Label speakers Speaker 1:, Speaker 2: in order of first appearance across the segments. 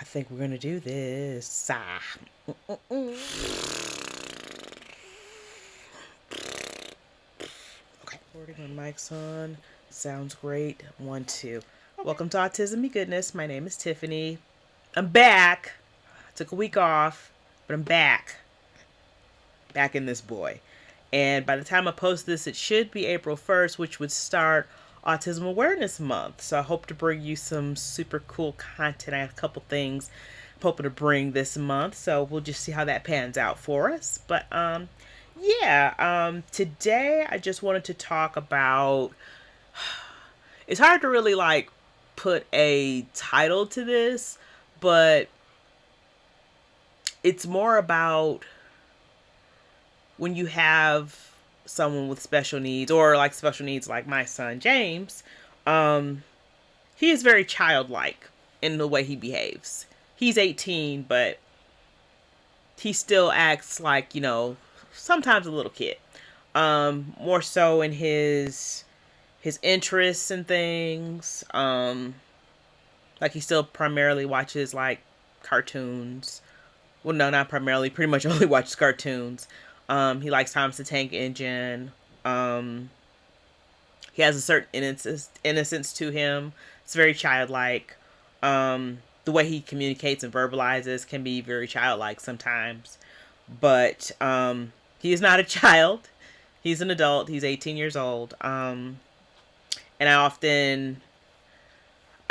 Speaker 1: I think we're gonna do this. Okay, recording my mic's on. Sounds great. 1, 2. Okay. Welcome to Autism Me Goodness. My name is Tiffany. I'm back. I took a week off, but I'm back. Back in this boy. And by the time I post this, it should be April 1st, which would start Autism Awareness Month. So I hope to bring you some super cool content. I have a couple things I'm hoping to bring this month. So we'll just see how that pans out for us. But today I just wanted to talk about, it's hard to really like put a title to this, but it's more about when you have someone with special needs, or like special needs like my son James. He is very childlike in the way he behaves. He's 18, but he still acts like, sometimes a little kid. More so in his interests and things. Like he still primarily watches like cartoons. Well, no, not primarily. Pretty much only watches cartoons. He likes Thomas the Tank Engine. He has a certain innocence to him. It's very childlike. The way he communicates and verbalizes can be very childlike sometimes. But he is not a child. He's an adult. He's 18 years old. And I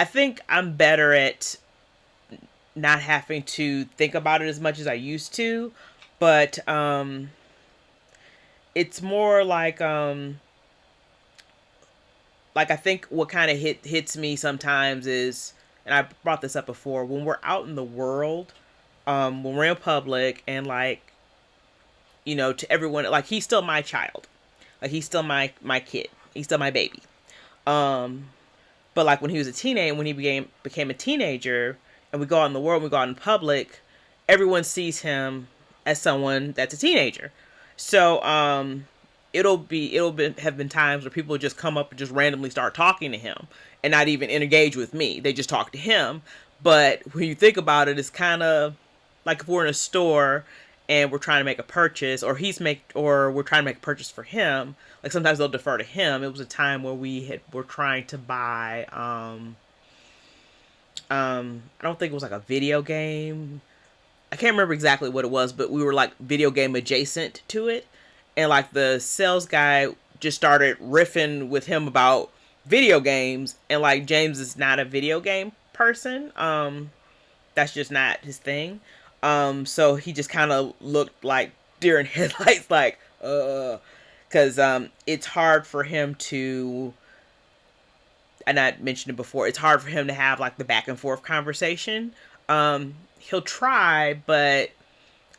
Speaker 1: think I'm better at not having to think about it as much as I used to. But it's more like I think what kind of hits me sometimes is, and I brought this up before, when we're out in the world, when we're in public, and to everyone, like he's still my child, like he's still my kid, he's still my baby. But like when he was a teenager, when he became a teenager, and we go out in the world, we go out in public, everyone sees him as someone that's a teenager. So have been times where people just come up and just randomly start talking to him and not even engage with me. They just talk to him. But when you think about it, it's kind of like if we're in a store and we're trying to make a purchase, or we're trying to make a purchase for him. Like sometimes they'll defer to him. It was a time where were trying to buy I don't think it was like a video game. I can't remember exactly what it was, but we were like video game adjacent to it. And like the sales guy just started riffing with him about video games. And like James is not a video game person. That's just not his thing. So he just kind of looked like deer in headlights, like, because it's hard for him to, and I mentioned it before, it's hard for him to have like the back and forth conversation. He'll try, but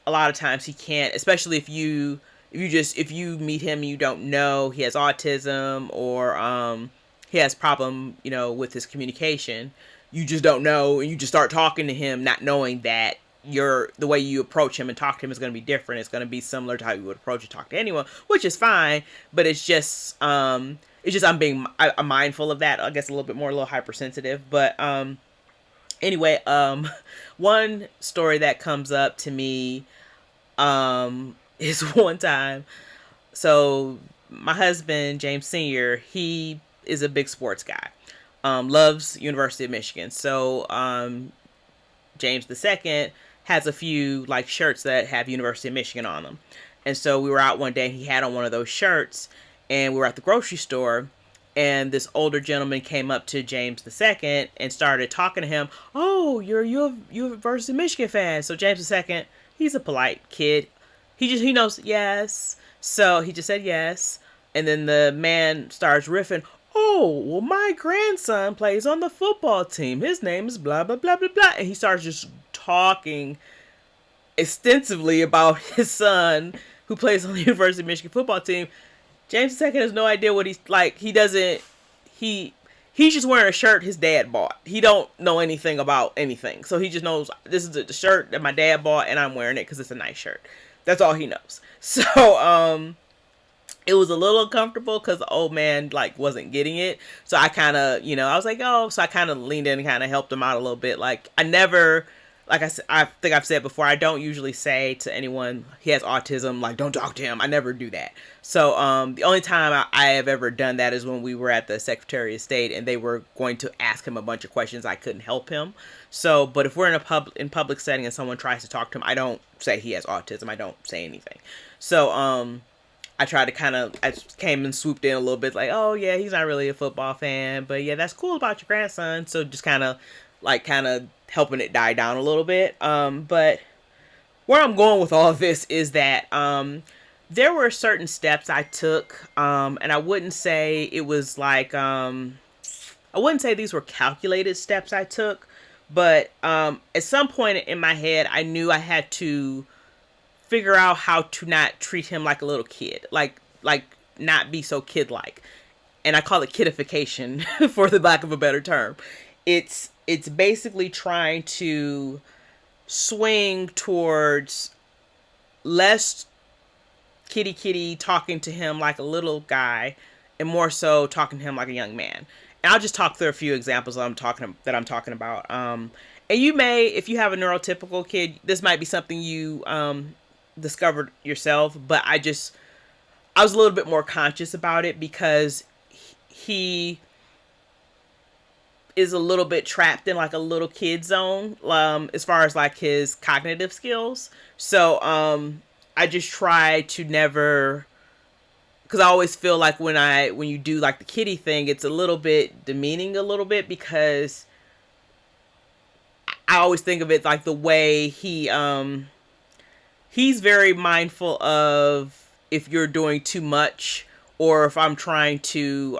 Speaker 1: a lot of times he can't, especially if you meet him and you don't know he has autism, or he has problem, with his communication. You just don't know, and you just start talking to him not knowing that the way you approach him and talk to him is going to be different. It's going to be similar to how you would approach and talk to anyone, which is fine, but it's just I'm I'm mindful of that. I guess a little hypersensitive, but anyway, one story that comes up to me is one time. So my husband, James Sr., he is a big sports guy. Loves University of Michigan. So James II has a few like shirts that have University of Michigan on them. And so we were out one day and he had on one of those shirts, and we were at the grocery store, and this older gentleman came up to James II and started talking to him. Oh, you're a University of Michigan fan. So James II, he's a polite kid. He knows yes. So he just said yes. And then the man starts riffing. Oh, well, my grandson plays on the football team. His name is blah, blah, blah, blah, blah. And he starts just talking extensively about his son who plays on the University of Michigan football team. James II has no idea what he's like. He's just wearing a shirt his dad bought. He don't know anything about anything. So he just knows this is the shirt that my dad bought, and I'm wearing it because it's a nice shirt. That's all he knows. So, it was a little uncomfortable because the old man like wasn't getting it. So I kind of, I was like, oh, so I kind of leaned in and kind of helped him out a little bit. Like I never like I said, I think I've said before, I don't usually say to anyone he has autism, like, don't talk to him. I never do that. So the only time I have ever done that is when we were at the Secretary of State and they were going to ask him a bunch of questions. I couldn't help him. So, but if we're in public setting and someone tries to talk to him, I don't say he has autism. I don't say anything. So I tried to I came and swooped in a little bit, like, oh yeah, he's not really a football fan, but yeah, that's cool about your grandson. So just kind of helping it die down a little bit. But where I'm going with all of this is that there were certain steps I took, and I wouldn't say it was like I wouldn't say these were calculated steps I took, but at some point in my head, I knew I had to figure out how to not treat him like a little kid, like not be so kid like, and I call it kidification for the lack of a better term. It's basically trying to swing towards less kitty talking to him like a little guy and more so talking to him like a young man. And I'll just talk through a few examples that I'm talking about. And you may, if you have a neurotypical kid, this might be something you discovered yourself, but I was a little bit more conscious about it because he is a little bit trapped in like a little kid zone as far as like his cognitive skills. So I just try to never, because I always feel like when you do like the kitty thing, it's a little bit demeaning a little bit, because I always think of it like the way he's very mindful of if you're doing too much, or if I'm trying to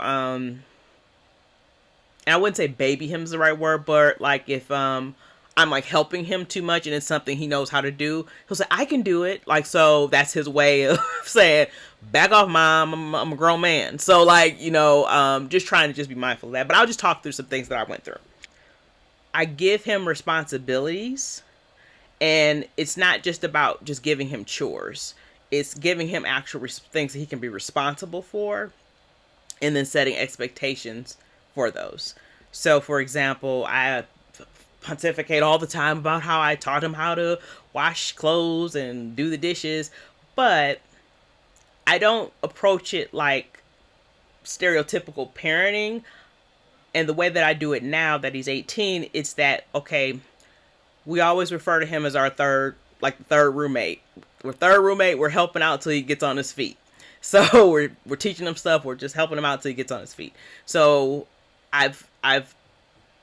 Speaker 1: and I wouldn't say baby him is the right word, but like if I'm like helping him too much and it's something he knows how to do, he'll say, I can do it. Like, so that's his way of saying, back off, mom, I'm a grown man. So like, just trying to just be mindful of that. But I'll just talk through some things that I went through. I give him responsibilities, and it's not just about just giving him chores. It's giving him actual things that he can be responsible for, and then setting expectations for those. So for example, I pontificate all the time about how I taught him how to wash clothes and do the dishes, but I don't approach it like stereotypical parenting. And the way that I do it now that he's 18, it's that, okay, we always refer to him as our third roommate. We're helping out till he gets on his feet. So we're teaching him stuff. We're just helping him out till he gets on his feet. So I've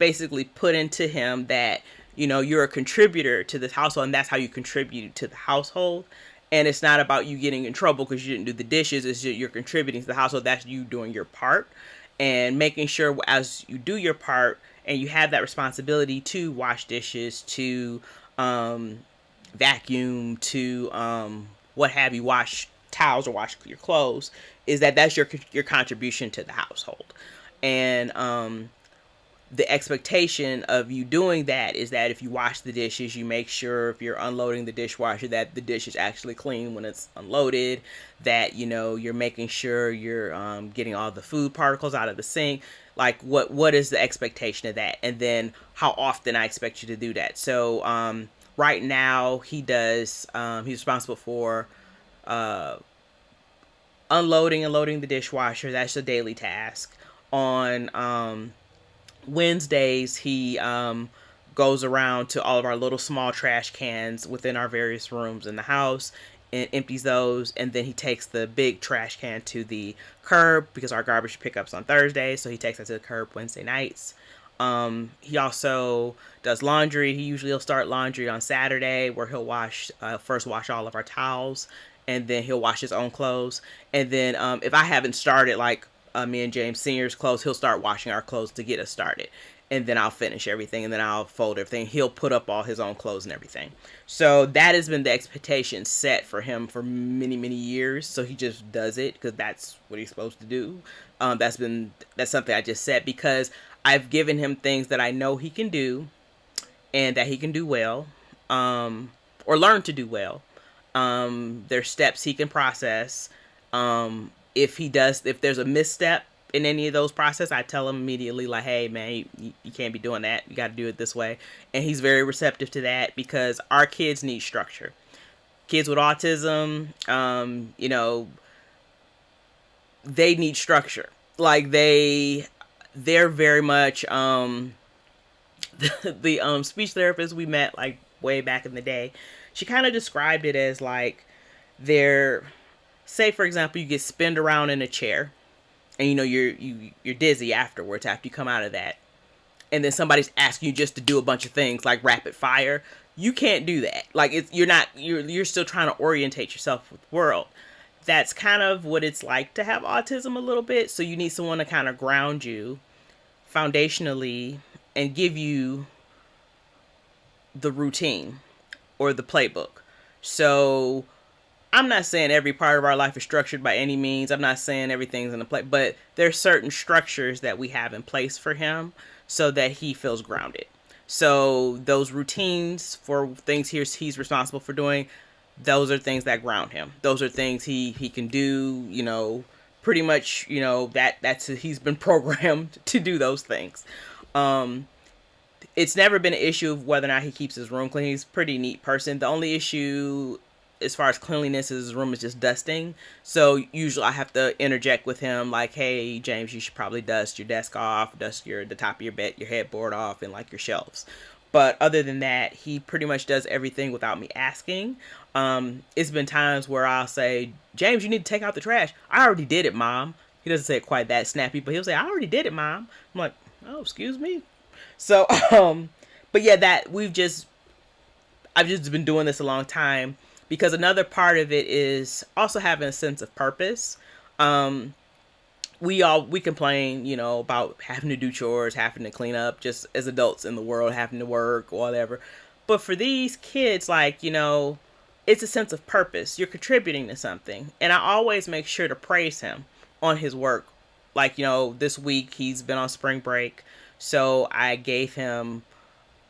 Speaker 1: basically put into him that, you're a contributor to this household, and that's how you contribute to the household. And it's not about you getting in trouble because you didn't do the dishes. It's just you're contributing to the household. That's you doing your part and making sure as you do your part and you have that responsibility to wash dishes, to vacuum, to what have you, wash towels or wash your clothes, is that's your contribution to the household. And the expectation of you doing that is that if you wash the dishes, you make sure if you're unloading the dishwasher that the dish is actually clean when it's unloaded, that you're making sure you're getting all the food particles out of the sink. Like what is the expectation of that, and then how often I expect you to do that. So right now he's responsible for unloading and loading the dishwasher. That's a daily task. On Wednesdays, he goes around to all of our little small trash cans within our various rooms in the house and empties those, and then he takes the big trash can to the curb because our garbage pickups on Thursday, so he takes that to the curb Wednesday nights. He also does laundry. He usually will start laundry on Saturday, where he'll first wash all of our towels, and then he'll wash his own clothes. And then if I haven't started, like me and James Senior's clothes, he'll start washing our clothes to get us started. And then I'll finish everything, and then I'll fold everything. He'll put up all his own clothes and everything. So that has been the expectation set for him for many, many years. So he just does it because that's what he's supposed to do. That's something I just set because I've given him things that I know he can do and that he can do well, or learn to do well. There's steps he can process. If there's a misstep in any of those process, I tell him immediately, like, hey man, you can't be doing that, you got to do it this way. And he's very receptive to that, because our kids need structure. Kids with autism, they need structure. Like, they're very much the speech therapist we met like way back in the day, she kind of described it as like, they're, say for example, you get spinned around in a chair, and you're dizzy afterwards, after you come out of that, and then somebody's asking you just to do a bunch of things like rapid fire. You can't do that. Like, you're still trying to orientate yourself with the world. That's kind of what it's like to have autism a little bit. So you need someone to kind of ground you foundationally and give you the routine or the playbook. So I'm not saying every part of our life is structured by any means. I'm not saying everything's in the play, but there's certain structures that we have in place for him so that he feels grounded. So those routines for things he's responsible for doing, those are things that ground him. Those are things he can do, pretty much, that's he's been programmed to do those things. It's never been an issue of whether or not he keeps his room clean. He's a pretty neat person. The only issue as far as cleanliness in his room is just dusting. So usually I have to interject with him like, hey James, you should probably dust your desk off, dust the top of your bed, your headboard off, and like your shelves. But other than that, he pretty much does everything without me asking. It's been times where I'll say, James, you need to take out the trash. I already did it, Mom. He doesn't say it quite that snappy, but he'll say, I already did it, Mom. I'm like, oh, excuse me. So, but yeah, I've just been doing this a long time, because another part of it is also having a sense of purpose. We complain, about having to do chores, having to clean up, just as adults in the world, having to work, whatever. But for these kids, like, it's a sense of purpose. You're contributing to something. And I always make sure to praise him on his work. Like, this week he's been on spring break. So I gave him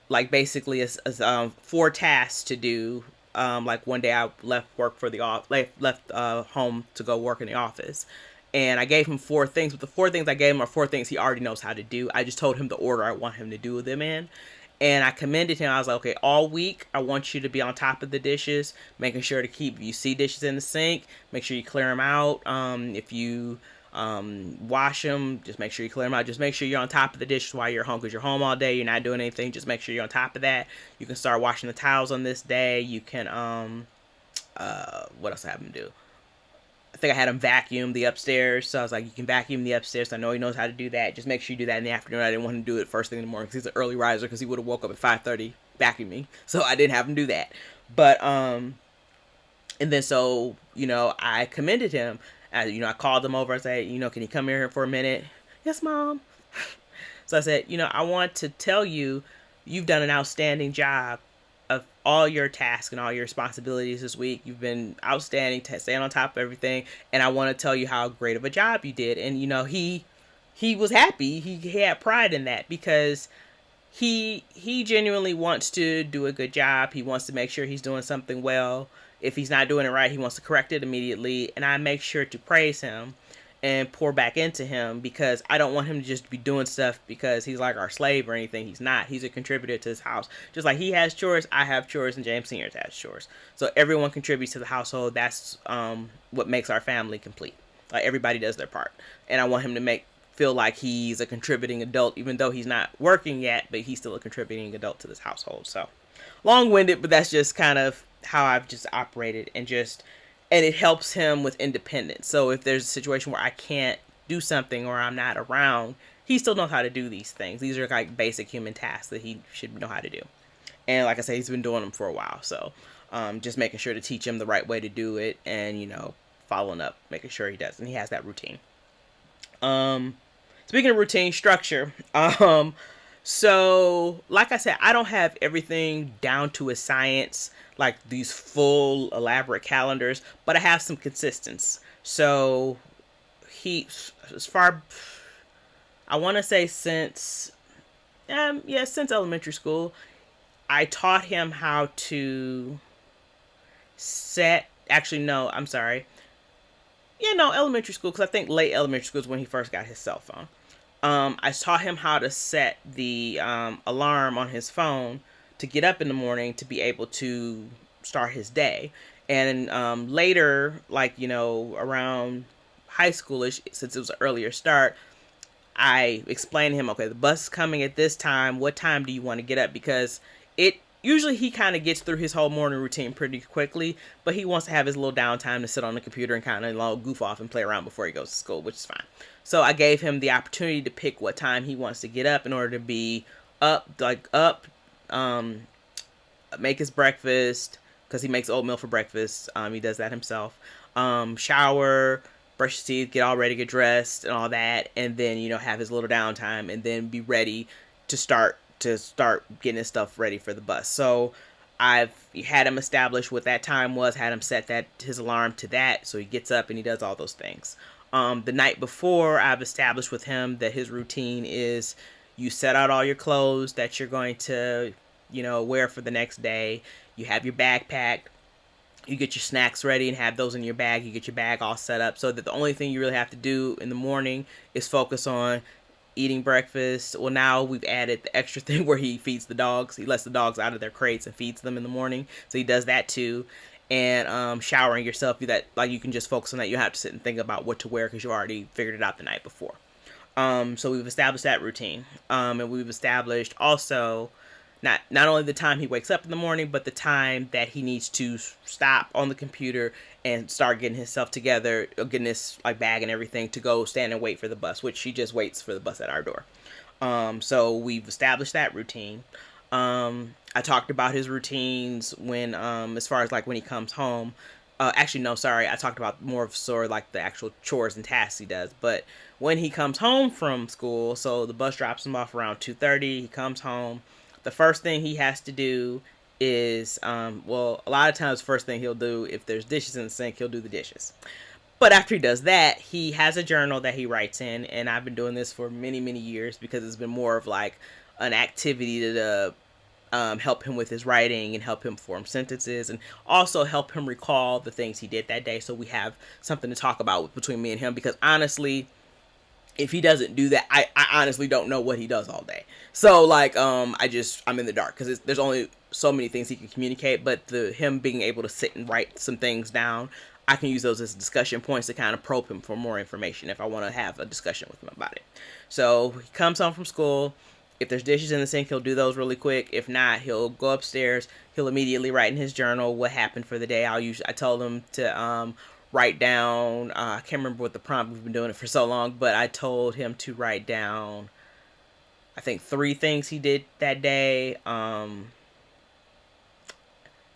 Speaker 1: like basically 4 tasks to do. Like one day I left work for left home to go work in the office. And I gave him 4 things, but the 4 things I gave him are 4 things he already knows how to do. I just told him the order I want him to do them in. And I commended him. I was like, okay, all week, I want you to be on top of the dishes, making sure to if you see dishes in the sink, make sure you clear them out. If you wash them, just make sure you clear them out. Just make sure you're on top of the dishes while you're home, because you're home all day, you're not doing anything. Just make sure you're on top of that. You can start washing the towels on this day. You can, what else I have him do? I think I had him vacuum the upstairs. So I was like, you can vacuum the upstairs. So I know he knows how to do that. Just make sure you do that in the afternoon. I didn't want him to do it first thing in the morning, because he's an early riser, because he would have woke up at 5:30 vacuuming. So I didn't have him do that. But, and then so, I commended him. I called him over and said, can you come here for a minute? Yes, Mom. So I said, I want to tell you, you've done an outstanding job of all your tasks and all your responsibilities this week. You've been outstanding, staying on top of everything. And I want to tell you how great of a job you did. And, he was happy. He had pride in that, because he genuinely wants to do a good job. He wants to make sure he's doing something well. If he's not doing it right, he wants to correct it immediately. And I make sure to praise him and pour back into him, because I don't want him to just be doing stuff because he's like our slave or anything. He's not. He's a contributor to this house. Just like he has chores, I have chores, and James Sr. has chores. So everyone contributes to the household. That's what makes our family complete. Like, everybody does their part. And I want him to feel like he's a contributing adult, even though he's not working yet, but he's still a contributing adult to this household. So long-winded, but that's just kind of how I've just operated, and it helps him with independence. So if there's a situation where I can't do something or I'm not around, he still knows how to do these things. These are like basic human tasks that he should know how to do. And like I said, he's been doing them for a while. So just making sure to teach him the right way to do it, and, following up, making sure he does. And he has that routine. Speaking of routine, structure. So like I said, I don't have everything down to a science, like these full elaborate calendars, but I have some consistency. So I want to say since elementary school, I taught him how to elementary school, because I think late elementary school is when he first got his cell phone. I taught him how to set the alarm on his phone to get up in the morning to be able to start his day. And later, like, around high schoolish, since it was an earlier start, I explained to him, okay, the bus is coming at this time. What time do you want to get up? Because it usually he kind of gets through his whole morning routine pretty quickly, but he wants to have his little downtime to sit on the computer and kind of goof off and play around before he goes to school, which is fine. So I gave him the opportunity to pick what time he wants to get up in order to be up, make his breakfast, because he makes oatmeal for breakfast. He does that himself. Shower, brush his teeth, get all ready, get dressed, and all that, and then have his little downtime, and then be ready to start getting his stuff ready for the bus. So I've had him establish what that time was, had him set his alarm to that, so he gets up and he does all those things. The night before, I've established with him that his routine is you set out all your clothes that you're going to wear for the next day. You have your backpack. You get your snacks ready and have those in your bag. You get your bag all set up so that the only thing you really have to do in the morning is focus on eating breakfast. Well, now we've added the extra thing where he feeds the dogs. He lets the dogs out of their crates and feeds them in the morning. So he does that too. And showering yourself, that like you can just focus on that. You don't have to sit and think about what to wear because you already figured it out the night before. So we've established that routine. And we've established also not only the time he wakes up in the morning, but the time that he needs to stop on the computer and start getting himself together, getting his bag and everything to go stand and wait for the bus, which he just waits for the bus at our door. So we've established that routine. I talked about his routines when, as far as when he comes home. Actually, no, sorry. I talked about more of the actual chores and tasks he does. But when he comes home from school, so the bus drops him off around 2:30. He comes home. The first thing he has to do is, a lot of times, first thing he'll do, if there's dishes in the sink, he'll do the dishes. But after he does that, he has a journal that he writes in, and I've been doing this for many, many years because it's been more of an activity to help him with his writing and help him form sentences and also help him recall the things he did that day. So we have something to talk about between me and him, because honestly, if he doesn't do that, I honestly don't know what he does all day. So I'm in the dark because there's only so many things he can communicate, but him being able to sit and write some things down, I can use those as discussion points to kind of probe him for more information if I want to have a discussion with him about it. So he comes home from school. If there's dishes in the sink, he'll do those really quick. If not, he'll go upstairs. He'll immediately write in his journal what happened for the day. I told him to write down, I can't remember what the prompt, we've been doing it for so long, but I told him to write down, I think 3 things he did that day.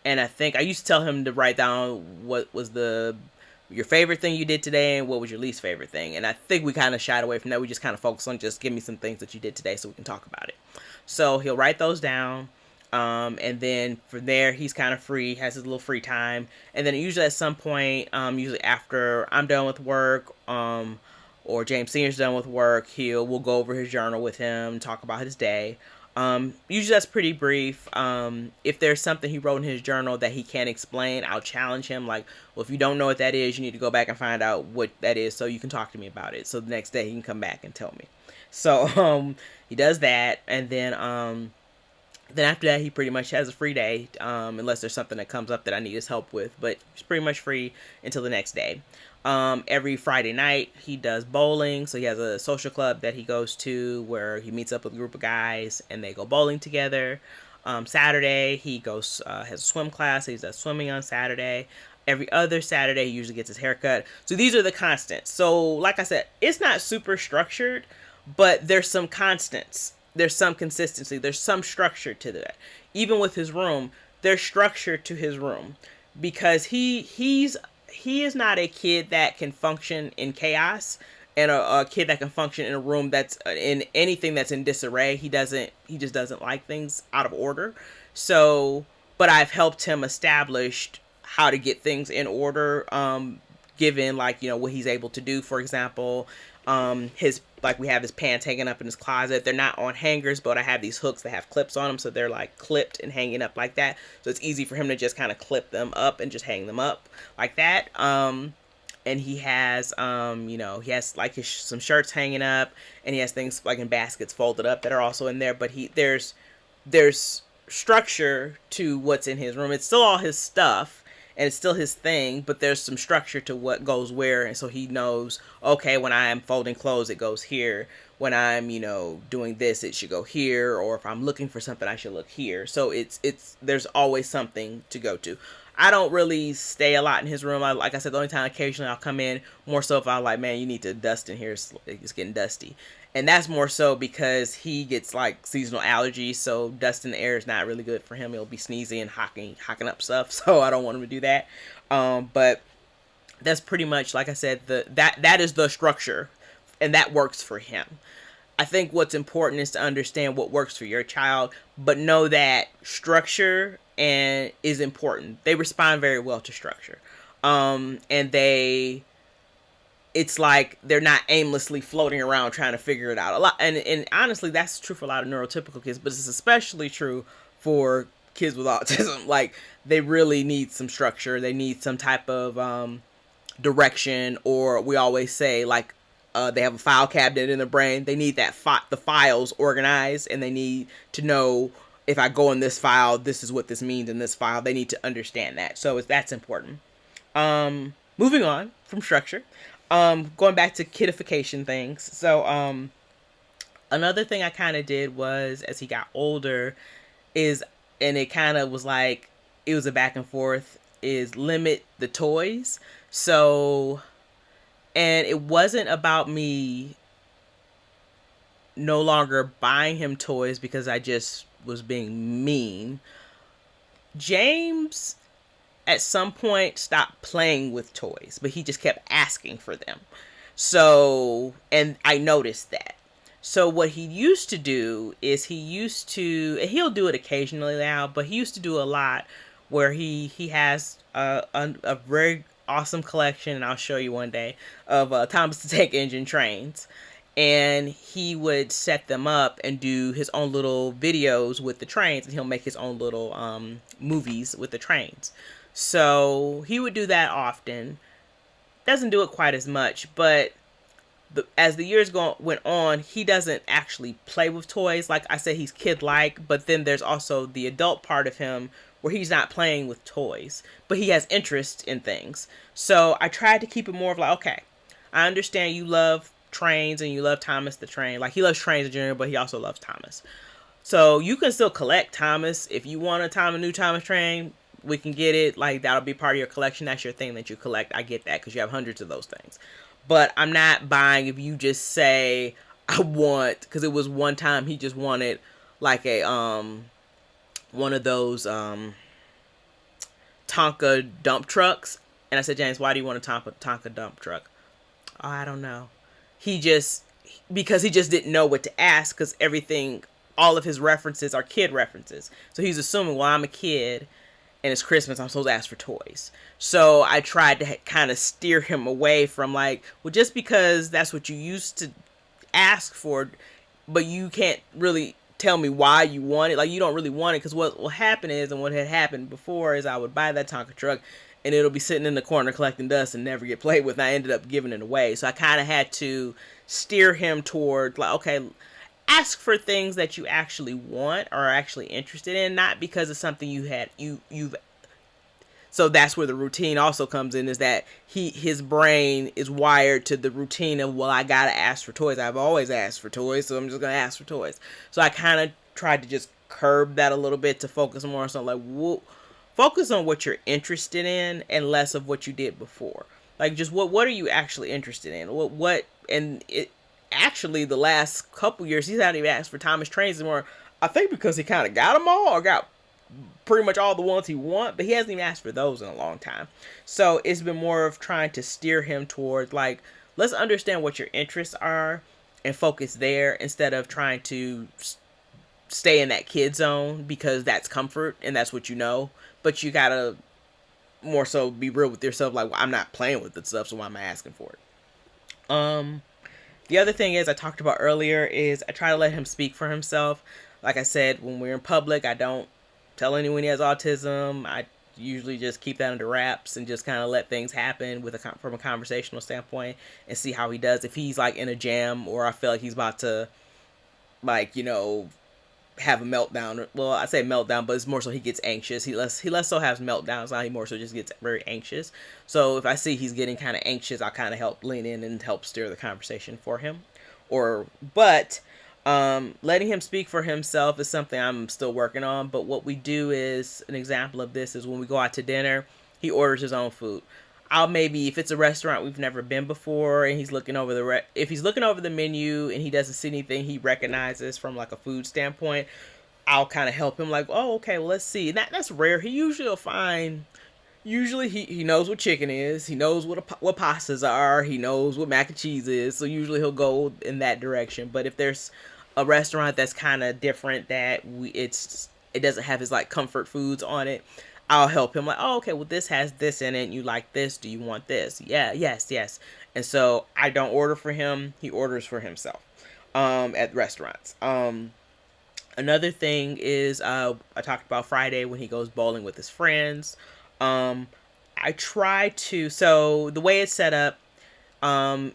Speaker 1: And I think I used to tell him to write down what was your favorite thing you did today and what was your least favorite thing. And I think we kind of shied away from that. We just kind of focused on just give me some things that you did today so we can talk about it. So he'll write those down. And then from there, he's kind of free, has his little free time. And then usually at some point, usually after I'm done with work, or James Sr.'s done with work, we'll go over his journal with him, talk about his day. Usually that's pretty brief. If there's something he wrote in his journal that he can't explain, I'll challenge him. If you don't know what that is, you need to go back and find out what that is so you can talk to me about it. So the next day he can come back and tell me. So, he does that. And then after that, he pretty much has a free day, unless there's something that comes up that I need his help with. But he's pretty much free until the next day. Every Friday night, he does bowling. So he has a social club that he goes to where he meets up with a group of guys and they go bowling together. Saturday, he goes has a swim class. So he does swimming on Saturday. Every other Saturday, he usually gets his haircut. So these are the constants. So like I said, it's not super structured, but there's some constants. There's some consistency. There's some structure to that. Even with his room, there's structure to his room because he is not a kid that can function in chaos and a kid that can function in a room that's in anything that's in disarray. He just doesn't like things out of order. So, but I've helped him establish how to get things in order, given what he's able to do. For example, we have his pants hanging up in his closet. They're not on hangers, but I have these hooks that have clips on them. So they're clipped and hanging up like that. So it's easy for him to just kind of clip them up and just hang them up like that. and he has he has like some shirts hanging up, and he has things like in baskets folded up that are also in there, but there's structure to what's in his room. It's still all his stuff and it's still his thing, but there's some structure to what goes where, and so he knows, okay, when I am folding clothes it goes here, when I'm doing this it should go here, or if I'm looking for something I should look here. So it's there's always something to go to. I don't really stay a lot in his room. Like I said, the only time occasionally I'll come in, more so if I'm like, man, you need to dust in here, it's getting dusty. And that's more so because he gets like seasonal allergies, so dust in the air is not really good for him. He'll be sneezing and hocking up stuff, so I don't want him to do that. But that's pretty much, like I said, that is the structure, and that works for him. I think what's important is to understand what works for your child, but know that structure and is important. They respond very well to structure. And it's like they're not aimlessly floating around trying to figure it out a lot. And honestly, that's true for a lot of neurotypical kids, but it's especially true for kids with autism. Like, they really need some structure. They need some type of direction, or we always say, like, they have a file cabinet in their brain. They need that the files organized, and they need to know, if I go in this file, this is what this means in this file. They need to understand that. So that's important. Moving on from structure, going back to kidification things. So another thing I kind of did was, as he got older, and it kind of was like, it was a back and forth, is limit the toys. So, and it wasn't about me no longer buying him toys because I just was being mean. James at some point stopped playing with toys, but he just kept asking for them. So, and I noticed that. So what he used to do is and he'll do it occasionally now, but he used to do a lot where he has a very awesome collection, and I'll show you one day, of Thomas the Tank Engine trains. And he would set them up and do his own little videos with the trains, and he'll make his own little movies with the trains. So he would do that often. Doesn't do it quite as much, but as the years went on, he doesn't actually play with toys. Like I said, he's kid-like, but then there's also the adult part of him where he's not playing with toys, but he has interest in things. So I tried to keep it more of like, okay, I understand you love trains and you love Thomas the Train. Like, he loves trains in general, but he also loves Thomas. So you can still collect Thomas. If you want a new Thomas train, we can get it. Like, that'll be part of your collection. That's your thing that you collect. I get that, because you have hundreds of those things. But I'm not buying if you just say, I want, because it was one time he just wanted like a one of those Tonka dump trucks. And I said, James, why do you want a Tonka dump truck? Oh, I don't know. Because he just didn't know what to ask, because all of his references are kid references. So he's assuming, well, I'm a kid and it's Christmas, I'm supposed to ask for toys. So I tried to kind of steer him away from like, well, just because that's what you used to ask for, but you can't really tell me why you want it. Like, you don't really want it, because what will happen is, and what had happened before is, I would buy that Tonka truck and it'll be sitting in the corner collecting dust and never get played with. And I ended up giving it away. So I kind of had to steer him toward like, okay, ask for things that you actually want or are actually interested in, not because it's something you've. So that's where the routine also comes in, is that his brain is wired to the routine of, well, I gotta ask for toys. I've always asked for toys, so I'm just gonna ask for toys. So I kind of tried to just curb that a little bit to focus more on something like, focus on what you're interested in and less of what you did before. Like, just what are you actually interested in? And it actually, the last couple years, he's not even asked for Thomas trains anymore. I think because he kind of got them all, or got pretty much all the ones he wants, but he hasn't even asked for those in a long time. So it's been more of trying to steer him towards like, let's understand what your interests are and focus there, instead of trying to stay in that kid zone, because that's comfort and that's what you know. But you gotta more so be real with yourself, like, well, I'm not playing with this stuff, so why am I asking for it? The other thing is, I talked about earlier, is I try to let him speak for himself. Like I said, when we're in public, I don't tell anyone he has autism. I usually just keep that under wraps and just kind of let things happen with from a conversational standpoint and see how he does. If he's like in a jam or I feel like he's about to like, have a meltdown. Well, I say meltdown, but it's more so he gets anxious. He less so has meltdowns. Now he more so just gets very anxious. So if I see he's getting kind of anxious, I'll kind of help lean in and help steer the conversation for him. But letting him speak for himself is something I'm still working on. But what we do is an example of this is when we go out to dinner, he orders his own food. I'll maybe, if it's a restaurant we've never been before and he's looking over if he's looking over the menu and he doesn't see anything he recognizes from like a food standpoint, I'll kind of help him like, oh, okay, well, let's see. And that's rare. He usually will find, usually he knows what chicken is. He knows what pastas are. He knows what mac and cheese is. So usually he'll go in that direction. But if there's a restaurant that's kind of different that it doesn't have his like comfort foods on it, I'll help him like, oh, okay, well, this has this in it. You like this? Do you want this? Yeah, yes. And so I don't order for him. He orders for himself at restaurants. Another thing is I talked about Friday when he goes bowling with his friends. I try to, so the way it's set up,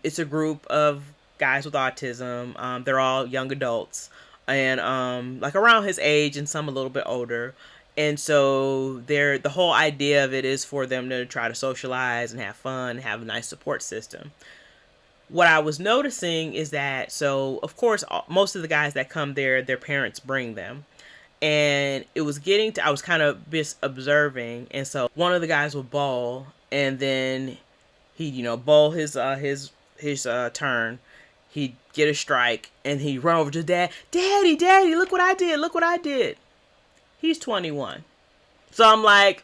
Speaker 1: it's a group of guys with autism. They're all young adults and like around his age and some a little bit older. And so the whole idea of it is for them to try to socialize and have fun, and have a nice support system. What I was noticing is that, so of course, most of the guys that come there, their parents bring them. And it was getting to, I was kind of just observing. And so one of the guys would bowl and then he'd, bowl his turn. He'd get a strike and he'd run over to dad. Daddy, look what I did. He's 21. So I'm like,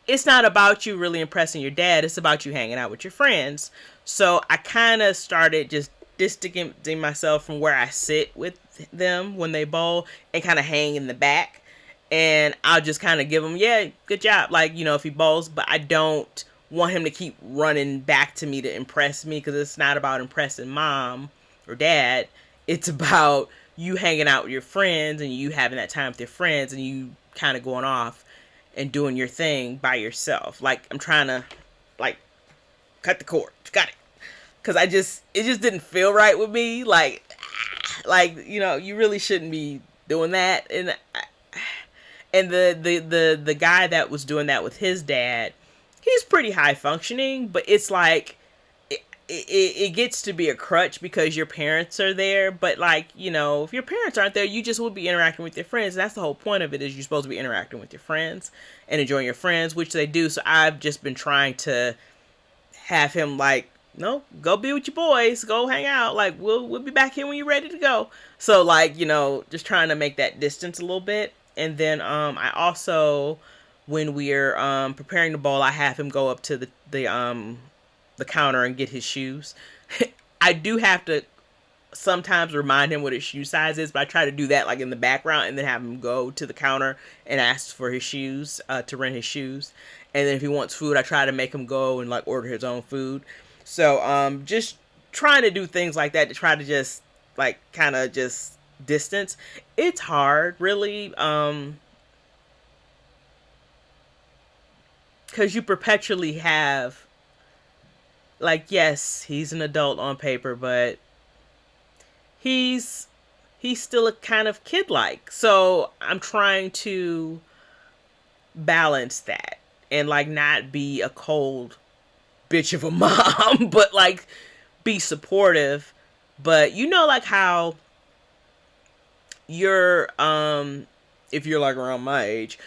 Speaker 1: it's not about you really impressing your dad. It's about you hanging out with your friends. So I kind of started just distancing myself from where I sit with them when they bowl and kind of hang in the back. And I'll just kind of give him, yeah, good job. Like, if he bowls, but I don't want him to keep running back to me to impress me, because it's not about impressing mom or dad. It's about you hanging out with your friends and you having that time with your friends and you kind of going off and doing your thing by yourself. Like, I'm trying to, like, cut the cord. Got it. Because it just didn't feel right with me. Like, you really shouldn't be doing that. And the guy that was doing that with his dad, he's pretty high functioning, but it's like, it gets to be a crutch because your parents are there. But like, if your parents aren't there, you just will be interacting with your friends. And that's the whole point of it, is you're supposed to be interacting with your friends and enjoying your friends, which they do. So I've just been trying to have him like, no, go be with your boys, go hang out. Like, we'll be back here when you're ready to go. So like, just trying to make that distance a little bit. And then I also, when we're preparing the bowl, I have him go up to the counter and get his shoes. I do have to sometimes remind him what his shoe size is, but I try to do that like in the background and then have him go to the counter and ask for his shoes, to rent his shoes. And then if he wants food, I try to make him go and like order his own food. So just trying to do things like that to try to just like kind of just distance. It's hard, really, because you perpetually have, like, yes, he's an adult on paper, but he's still a kind of kid-like. So I'm trying to balance that and like not be a cold bitch of a mom, but like be supportive. But like how you're if you're like around my age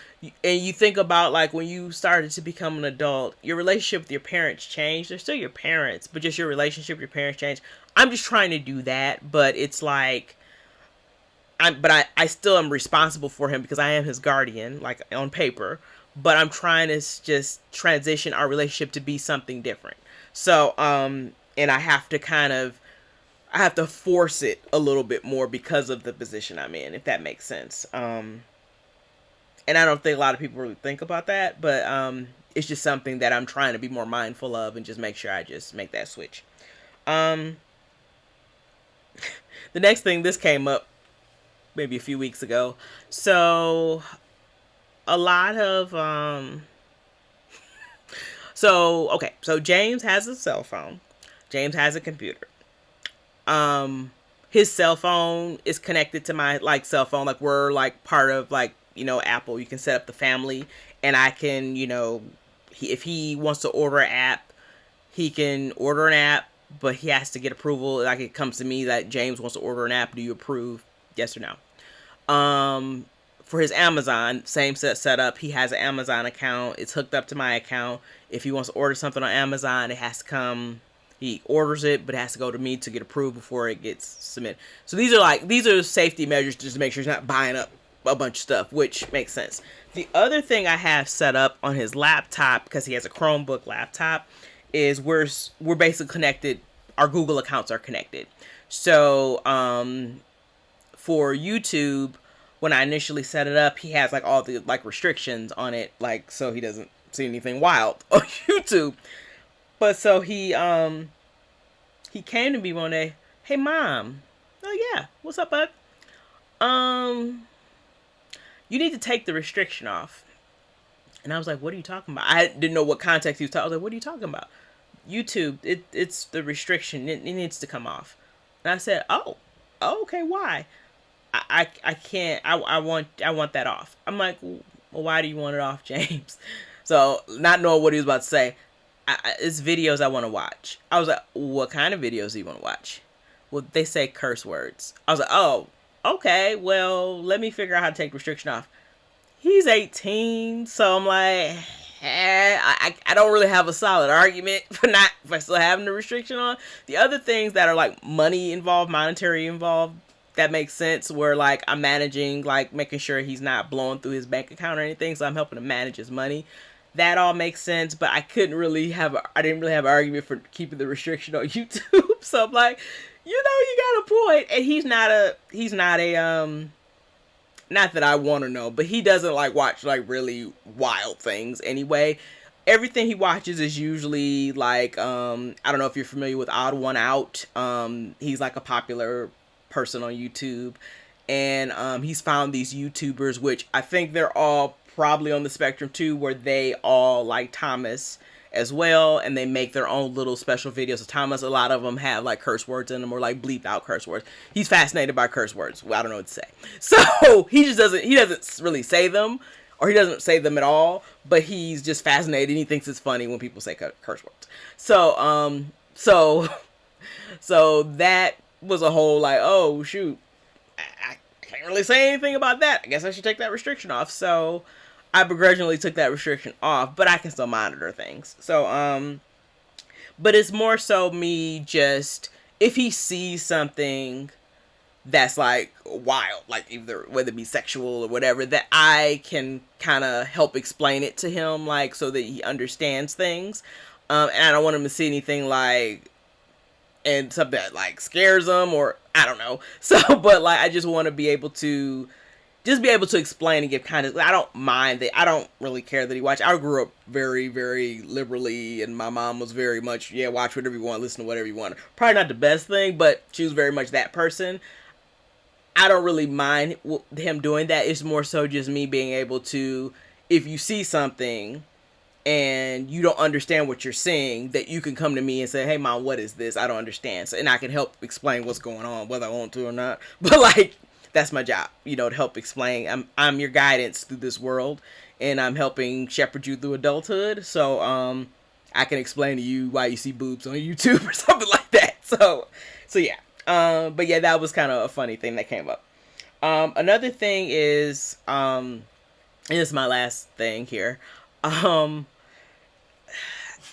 Speaker 1: and you think about like when you started to become an adult, your relationship with your parents changed. They're still your parents, but just your relationship with your parents changed. I'm just trying to do that, but it's like I still am responsible for him because I am his guardian, like on paper, but I'm trying to just transition our relationship to be something different. So and I have to force it a little bit more because of the position I'm in, if that makes sense. And I don't think a lot of people really think about that, but it's just something that I'm trying to be more mindful of and just make sure I just make that switch. The next thing, this came up maybe a few weeks ago. So a lot of so okay, so James has a cell phone. James has a computer. Um his cell phone is connected to my like cell phone. Like we're like part of like, Apple. You can set up the family and I can, if he wants to order an app, he can order an app, but he has to get approval. Like it comes to me that James wants to order an app. Do you approve? Yes or no? For his Amazon, same setup. He has an Amazon account. It's hooked up to my account. If he wants to order something on Amazon, it has to come. He orders it, but it has to go to me to get approved before it gets submitted. So these are safety measures just to make sure he's not buying up a bunch of stuff, which makes sense. The other thing I have set up on his laptop, because he has a Chromebook laptop, is we're basically connected. Our Google accounts are connected. So for YouTube, when I initially set it up, he has like all the like restrictions on it, like so he doesn't see anything wild on YouTube. But so he came to me one day, "Hey mom." "Oh yeah, what's up, bud?" "You need to take the restriction off." And I was like, "What are you talking about?" I didn't know what context he was talking. I was like, "What are you talking about?" "YouTube, it's the restriction. It needs to come off." And I said, "Oh, okay, why?" I can't. I want that off." I'm like, "Well, why do you want it off, James?" So not knowing what he was about to say, it's videos I want to watch. I was like, "What kind of videos do you want to watch?" "Well, they say curse words." I was like, "Oh, okay. Well, let me figure out how to take restriction off." He's 18, so I'm like, I don't really have a solid argument for still having the restriction on. The other things that are like money involved, monetary involved, that makes sense, where like I'm managing, like making sure he's not blowing through his bank account or anything, so I'm helping him manage his money. That all makes sense, but I didn't really have an argument for keeping the restriction on YouTube. So I'm like, you got a point. And he's not a not that I want to know, but he doesn't like watch like really wild things anyway. Everything he watches is usually like I don't know if you're familiar with Odd One Out. He's like a popular person on YouTube, and he's found these YouTubers, which I think they're all probably on the spectrum too, where they all like Thomas as well, and they make their own little special videos of Thomas. A lot of them have like curse words in them, or like bleep out curse words. He's fascinated by curse words. Well, I don't know what to say. So he doesn't really say them, or he doesn't say them at all, but he's just fascinated and he thinks it's funny when people say curse words. So that was a whole like, oh shoot, I can't really say anything about that. I guess I should take that restriction off. So I begrudgingly took that restriction off, but I can still monitor things. So, but it's more so me just, if he sees something that's like wild, like either whether it be sexual or whatever, that I can kind of help explain it to him, like so that he understands things. And I don't want him to see anything like, and something that like scares him, or I don't know. So, but like I just want to be able to explain and give kind of, I don't mind that. I don't really care that he watch. I grew up very, very liberally, and my mom was very much, yeah, watch whatever you want, listen to whatever you want. Probably not the best thing, but she was very much that person. I don't really mind him doing that. It's more so just me being able to, if you see something and you don't understand what you're seeing, that you can come to me and say, "Hey mom, what is this? I don't understand." So, and I can help explain what's going on, whether I want to or not. But like, that's my job, to help explain. I'm your guidance through this world, and I'm helping shepherd you through adulthood. So I can explain to you why you see boobs on YouTube or something like that. So yeah. But yeah, that was kind of a funny thing that came up. Another thing is, and this is my last thing here.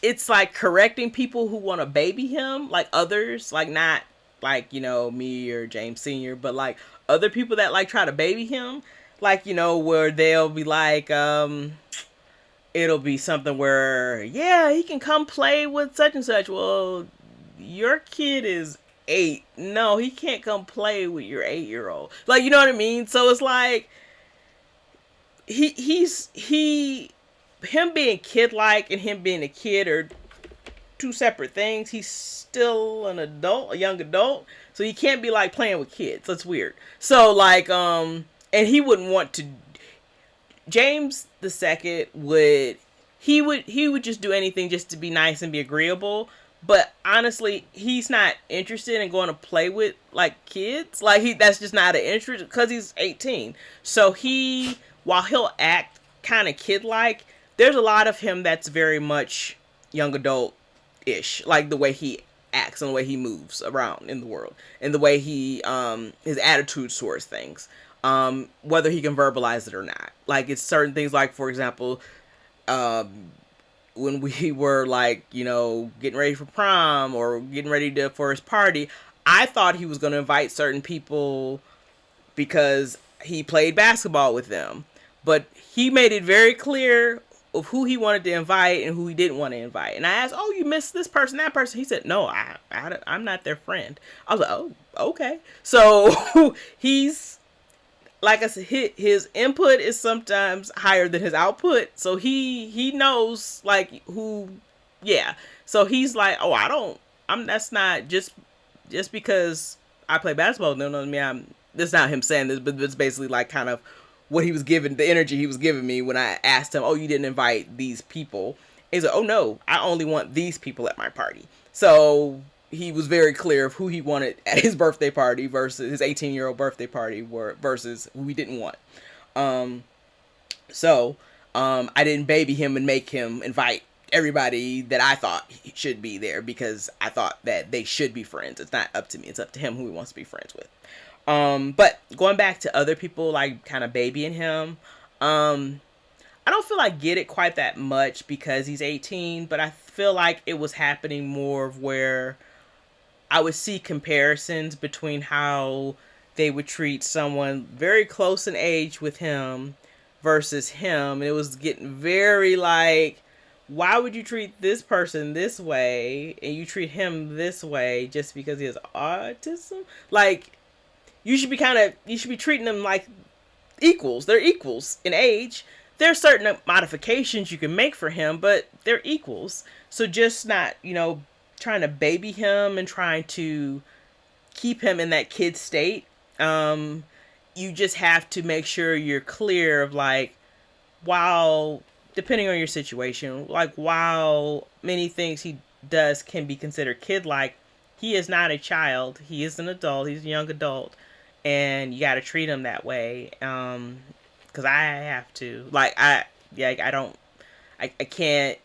Speaker 1: It's like correcting people who want to baby him, like others, like not like, me or James Sr., but like other people that like try to baby him, like, where they'll be like, it'll be something where, yeah, he can come play with such and such. Well, your kid is 8. No, he can't come play with your 8-year-old. Like, you know what I mean? So it's like, him being kid-like and him being a kid are two separate things. He's still an adult, a young adult, so he can't be like playing with kids. That's weird. So like, and he wouldn't want to James the second would just do anything just to be nice and be agreeable. But honestly, he's not interested in going to play with like kids. Like that's just not an interest because he's 18. So while he'll act kind of kid like, there's a lot of him that's very much young adult ish. Like the way he acts and the way he moves around in the world and the way he his attitude towards things. Whether he can verbalize it or not. Like it's certain things, like for example, when we were like, getting ready for prom or getting ready for his party, I thought he was going to invite certain people because he played basketball with them. But he made it very clear of who he wanted to invite and who he didn't want to invite. And I asked, "Oh, you missed this person, that person." He said, "No, I'm not their friend." I was like, "Oh, okay." So he's, like I said, his input is sometimes higher than his output. So he knows like who, yeah. So he's like, "Oh, that's not just because I play basketball. No, I mean, that's not him saying this, but it's basically like kind of what he was giving, the energy he was giving me when I asked him, "Oh, you didn't invite these people." He's like, "Oh no, I only want these people at my party." So he was very clear of who he wanted at his birthday party versus his 18-year-old birthday party versus who we didn't want. I didn't baby him and make him invite everybody that I thought should be there because I thought that they should be friends. It's not up to me. It's up to him who he wants to be friends with. But going back to other people, like kind of babying him, I don't feel I get it quite that much because he's 18, but I feel like it was happening more of where I would see comparisons between how they would treat someone very close in age with him versus him. And it was getting very like, why would you treat this person this way and you treat him this way just because he has autism? Like, you should be treating them like equals. They're equals in age. There are certain modifications you can make for him, but they're equals. So just not, trying to baby him and trying to keep him in that kid state. You just have to make sure you're clear of like, while depending on your situation, like while many things he does can be considered kid-like, he is not a child. He is an adult. He's a young adult, and you got to treat him that way. Because I have to, like, I can't.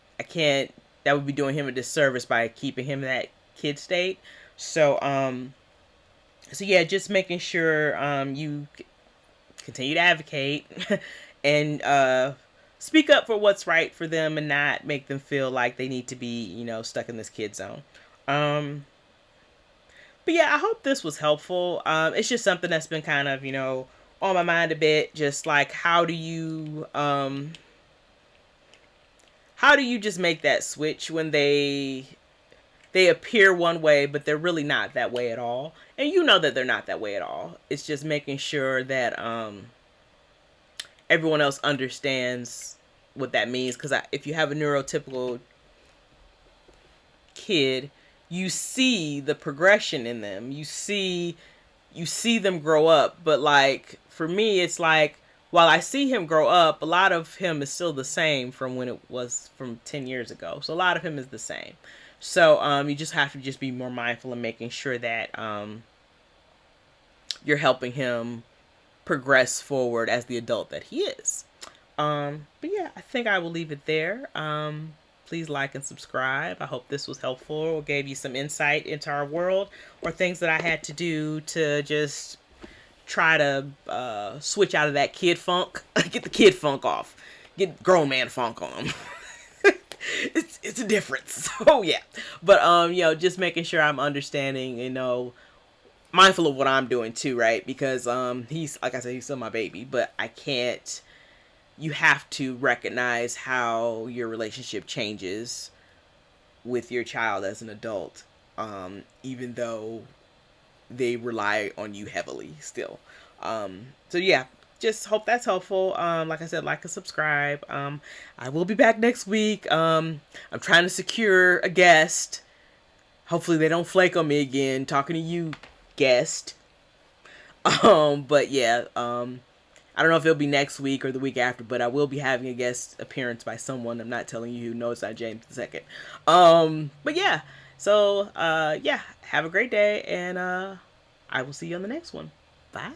Speaker 1: That would be doing him a disservice by keeping him in that kid state. So yeah, just making sure you continue to advocate and speak up for what's right for them and not make them feel like they need to be, stuck in this kid zone. But yeah, I hope this was helpful. It's just something that's been kind of, on my mind a bit. Just like, how do you just make that switch when they appear one way, but they're really not that way at all? And you know that they're not that way at all. It's just making sure that everyone else understands what that means. Because if you have a neurotypical kid, you see the progression in them. You see them grow up. But like for me, it's like, while I see him grow up, a lot of him is still the same from when it was from 10 years ago. So a lot of him is the same. So you just have to just be more mindful of making sure that you're helping him progress forward as the adult that he is. But yeah, I think I will leave it there. Please like and subscribe. I hope this was helpful or gave you some insight into our world or things that I had to do to just try to switch out of that kid funk. Get the kid funk off. Get grown man funk on. It's a difference. So yeah. But just making sure I'm understanding, mindful of what I'm doing too, right? Because he's, like I said, he's still my baby, but you have to recognize how your relationship changes with your child as an adult, even though they rely on you heavily still. So yeah, just hope that's helpful. Like I said, like and subscribe. I will be back next week. I'm trying to secure a guest. Hopefully they don't flake on me again talking to you, guest. But yeah, I don't know if it'll be next week or the week after, but I will be having a guest appearance by someone. I'm not telling you. No, it's not James the second. But yeah. So yeah, have a great day, and I will see you on the next one. Bye.